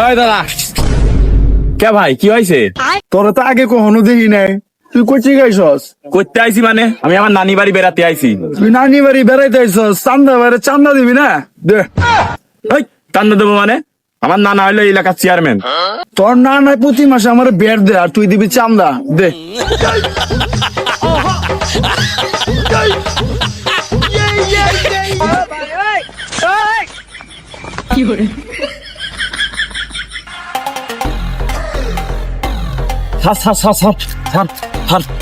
ওই দাদা কে ভাই কি হয়েছে? তোরা তো আগে কখনো দেখি নাই, তুই কোচিং আইসস? করতে আইছি মানে আমি আমার নানি বাড়ি বেড়াতে আইছি। তুই নানি বাড়ি বেড়াইতে আইসস, চান্দা বাইরে চান্দা দিবি না? দে। ওই চান্দা দেবো মানে? আমার নানা হইলো এলাকার চেয়ারম্যান। তোর না নাই প্রতি মাসে আমার বের দে, আর তুই দিবি চান্দা। দে।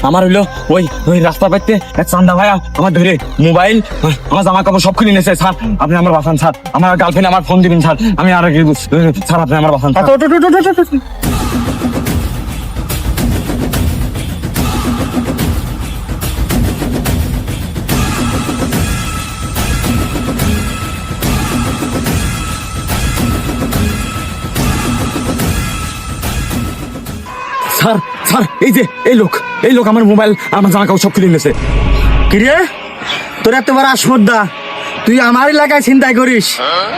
আমার হইলো ওই ওই রাস্তা পাইতে এক চান্দা ভাই আমার ধরে মোবাইল আমার জামা কাপড় সব খুলে নিয়েছে। স্যার আপনি আমার বাঁচান স্যার, আমার গার্লফ্রেন্ড আমার ফোন দিবেন স্যার, আমি আর স্যার আপনি আমার বাঁচান। স্যার স্যার এই লোক আমার মোবাইল আমার জামা কাপড় সব খুলে নিয়েছে। কিরে তোর এত বড় আসমর্দা, তুই আমার এলাকায় চিন্তাই করিস?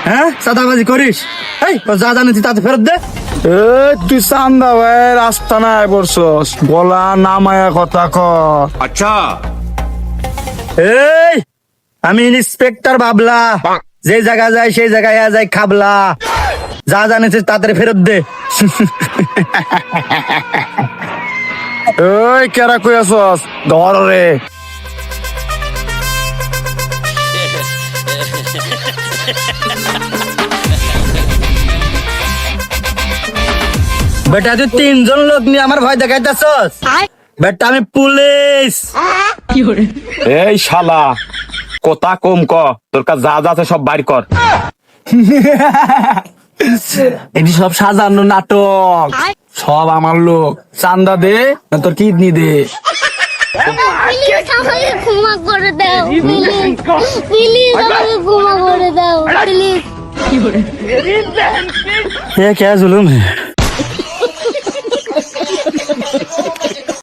হ্যাঁ, চাঁদাবাজি করিস? এই তোর যা জানিস তাতে ফেরত দে। তুই চান্দা ভাই রাস্তা নাই বলছস, গলা নামায়া কথা ক। আচ্ছা এই আমি ইন্সপেক্টর বাবলা, যে জায়গা যায় সেই জায়গায় যায় খাবলা, যা জানিস তাড়াতাড়ি ফেরত দে। ওই কেরা কই আছস? ধর রে। বেটা তুই 3 জন লোক নিয়ে আমার ভয় দেখাইতেছস? বেটা আমি পুলিশ। এই শালা কথা কম ক, তোর কাছে যা যা আছে সব বাইর কর। এটি সব সাজানো নাটক, সব আমার লোক। চান্দা দে না তোর কিডনি দে। প্লিজ আমাকে ক্ষমা করে দাও, প্লিজ আমাকে ক্ষমা করে দাও, প্লিজ। ये क्या जुलूम है।